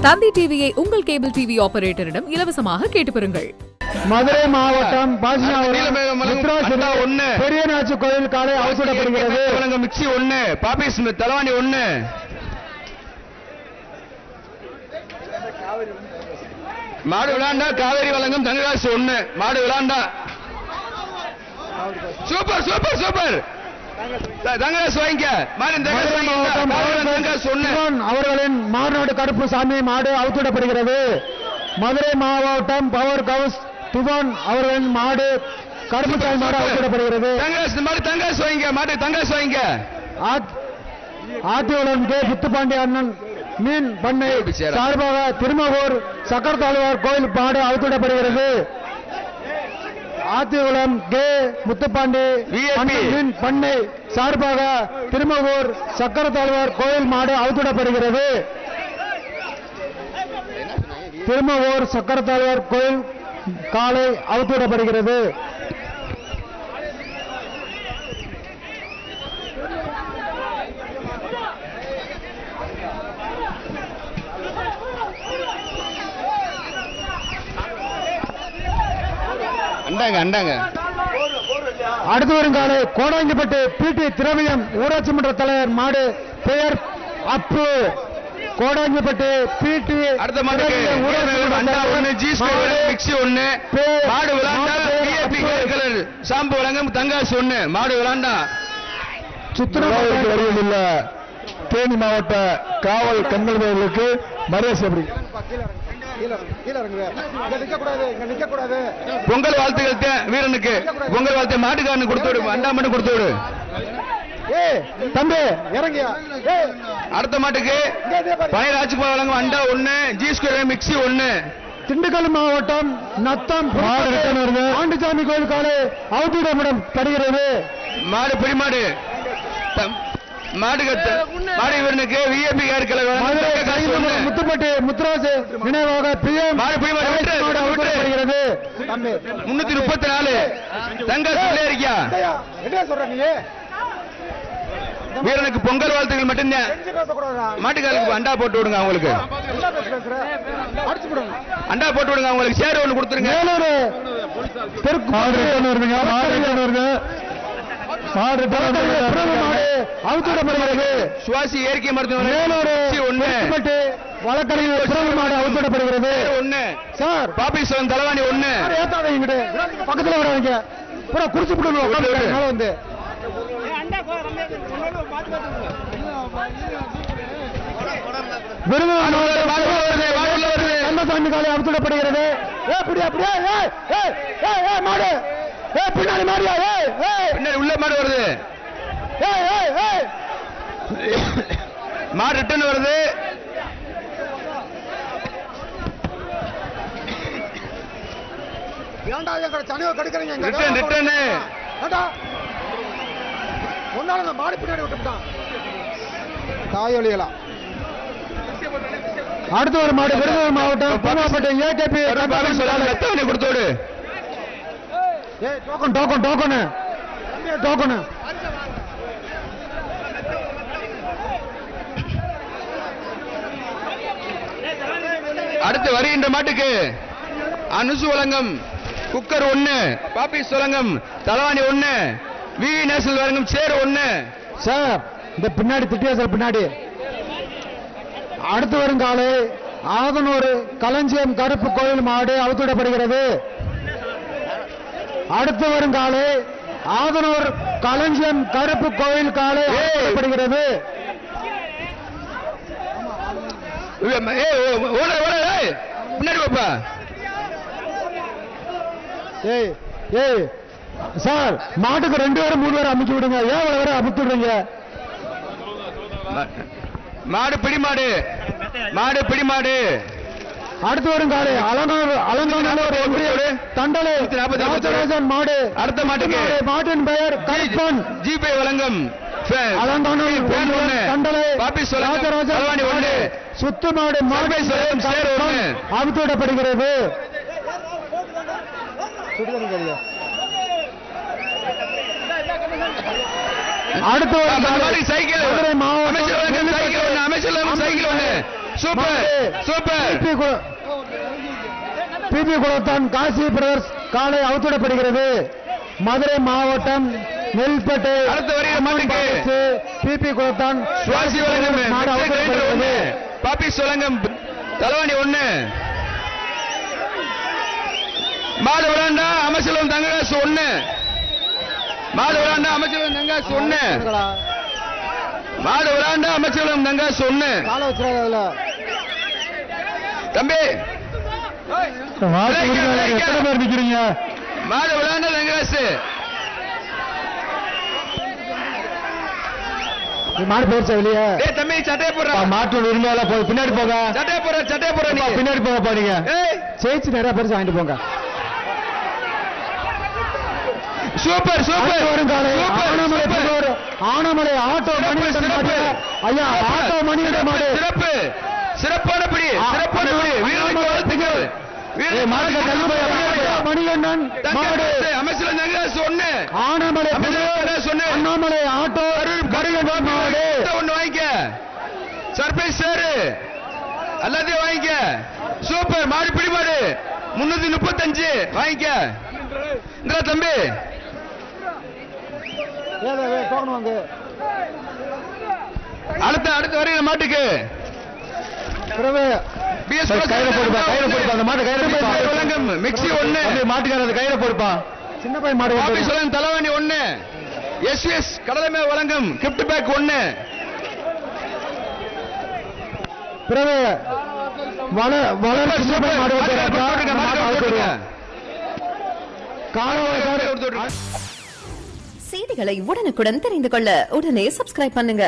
தந்தி டிவியை உங்கள் cable TV ஆபரேட்டரிடம் இலவசமாக கேட்டு பெறுங்கள். மதுரை மாவட்டம் பெரியநாச்சி கோயில் காலை அவசரப்படுகிறது. மிக்சி 1, பாபிஸ் தலவாணி 1. மாடு விளாண்டா காவேரி வழங்கும் தங்கராசு 1. மாடு விளாண்டா சூப்பர் சூப்பர் சூப்பர் தங்கராசு வாங்கிக்க. அவர்களின் மாநாடு கருப்பு சாமி மாடு அவுத்துவிடப்படுகிறது. மதுரை மாவட்டம் பவர் கவுஸ் துபான் அவர்களின் மாடு கருப்பு சாமி மாடு அவுத்துவிடப்படுகிறது. தங்கராசு வாங்கிக்க. மாடு தங்கராசு வாங்கிக்க. ஆத்திவளம் கே முத்துப்பாண்டி அண்ணன் மீன் பண்ணை சார்பாக திருமகூர் சக்கரத்தாழ்வார் கோயில் மாடு அவுத்துவிடப்படுகிறது. ஆத்திகுளம் கே முத்துப்பாண்டி மீன் பண்ணை சார்பாக திருமகூர் சக்கரத்தாழ்வார் கோயில் மாடு அவுத்துவிடப்படுகிறது. திருமகூர் சக்கரத்தாழ்வார் கோயில் காலை அவுத்துவிடப்படுகிறது. அடுத்து வரும் காலை கோடாங்கிப்பட்டு பிடி திரவியம் ஊராட்சி மன்ற தலைவர் மாடு பெயர் அப்பு. கோடாங்கிப்பட்டு பிடி சாம்பு வழங்கும் தங்காசு 1. மாடு விளாண்டா சுத்திரமாவட்ட வருவதில்ல தேனி மாவட்ட காவல் கண்காணிப்பாளர்களுக்கு மரியாதை. பொங்கல் வாழ்த்துக்கள் வீரனுக்கு. பொங்கல் வாழ்த்து மாட்டுக்காரனு கொடுத்து விடு. அண்டாமனு கொடுத்து விடு. தம்பி இறங்கியா. அடுத்த மாட்டுக்கு பழைய வழங்கும் அண்டா 1, ஜி ஸ்கொயர் மிக்சி 1. திண்டுக்கல் மாவட்டம் நத்தம் ஆண்டிசாமி கோயில் காலை அவுத்துவிடப்படுகிறது. மாடு பிடி மாடு மாடு வீரனுக்கு விஐபி முத்துப்பட்டி முத்துராஜ் நினைவாக அவுத்துவிடப்படுகிறது. 334 தங்க இருக்கியா. வீரனுக்கு பொங்கல் வாழ்த்துக்கள் மட்டும்தான். மாட்டுக்காரருக்கு அண்டா போட்டு விடுங்க. அவங்களுக்கு அண்டா போட்டு விடுங்க. அவங்களுக்கு சேர் 1 கொடுத்துருங்க. சுவாசி இயற்கை மருத்துவமனை வழக்கறிஞர் மாடு அவுத்துவிடப்படுகிறது. 1 சார் பாபீஸ்வரன் தலவாணி 1. பக்கத்துல வராங்க குறிச்சு வந்து கந்தசாமி காலை அவுத்துவிடப்படுகிறது. மாடு பின்னாடி மாடியா பின்னாடி உள்ள மாடு வருது. மாடு ரிட்டர்ன் வருது. மாடு பின்னாடி விட்டுட்டான். தாயொலியலாம். அடுத்து ஒரு மாடு விருதுநகர் மாவட்டம் பூமாப்பட்டை ஏகேபி கொடுத்தோடு. அடுத்து வருகின்ற மாட்டுக்கு அனுசு வழங்கும் குக்கர் 1, பாபிஸ் வழங்கும் தலவாணி 1, வி நேஷனல் வழங்கும் சேர் 1. சார் இந்த பின்னாடி திட்டியா சார் பின்னாடி. அடுத்து வரும் காலை ஆதனூர் களஞ்சியம் கருப்பு கோயில் மாடு அவுத்துவிடப்படுகிறது. அடுத்து வரும் காலை ஆதனூர் களஞ்சியம் கருப்பு கோயில் காலை அவுத்துவிடப்படுகிறது. பின்னாடி பாப்பா. சார் மாட்டுக்கு 2 பேரும் 3 பேரும் அமைச்சு விடுங்க. ஏன் வேற அமுத்து விடுங்க. மாடு பிடி மாடு. மாடு பிடி மாடு. அடுத்து வரும் காலை அலங்காநல்லூர் தண்டலை ராஜராஜன் மாடு. அடுத்த மாட்டுக்கு மாட்டின் பெயர் கருப்பன். ஜிபே வழங்கும் தண்டலை ராஜராஜன் 1. சுத்து மாடு அவுத்துவிடப்படுகிறது. அடுத்து சைக்கிள் அமைச்சர் சைக்கிள் ஒண்ணு சூப்பர் சூப்பர் பிபி குளத்தான் காசி பிரதர்ஸ் காலை அவுத்துடப்படுகிறது. மதுரை மாவட்டம் நெல்பேட்டை அடுத்த வருகிற மாட்டுக்கு பிபி குளத்தான் சுவாசி வழங்கும் ஒண்ணு பாப்பி சுலங்கம் தலவாணி ஒண்ணு மாடு விளாண்டா அமைச்சர் தங்ககாசு ஒண்ணு மாடு விளாண்டா அமைச்சர் தங்காசு ஒண்ணு மாடு விளாண்டா அமைச்சர் தங்காசு ஒண்ணு காலை வச்சிடாத தம்பி எத்தனை பேர் நிக்கிறீங்க? மாடு விளாண்டா தங்காசு மாடு போயிருச்சா வெளியே? ஏய் தம்பி சட்டையை போடுறா மாட்டு உரிமையால போய் பின்னாடி போங்க. சட்டையை போடுற நீ பின்னாடி போங்க பாருங்க. ஏய் ஜெயிச்சு நிறைய பேர் வாங்கிட்டு போங்க. சூப்பர் சூப்பர் வரும் காலை super, Anamalai super. Pudur Anamalai auto Manikandan மாடு. ஐயா ஆட்டோ மணிகண்டன் மாடு. சிறப்பு சிறப்பான பிடி சிறப்பான பிடி வீரர்களுக்கு வாழ்த்துக்கள் மணிகண்டன் மாடு அமைச்சர் தங்கராசு ஒண்ணு ஆனமலை சொன்ன அண்ணாமலை ஆட்டோ மணிகண்டன் மாடு. ஒண்ணு வாங்கிக்க சர்ப்ரைஸ் சார் எல்லாத்தையும் வாங்கிக்க சூப்பர் மாடு பிடி மாடு 335 வாங்கிக்க இந்த தம்பி அடுத்த வருகிற மாட்டுக்கு மிக்சி ஒண்ணு மாட்டுக்காரது கையில போடுப்பா. சின்ன பையன் மாடு சொல்லுங்க தலைவாணி ஒண்ணு எஸ்எஸ் கடலைமே வழங்கும் கிஃப்ட் பேக் ஒண்ணு பிறகு செய்திகளை உடனுக்குடன் தெரிந்து கொள்ள உடனே சப்ஸ்கிரைப் பண்ணுங்க.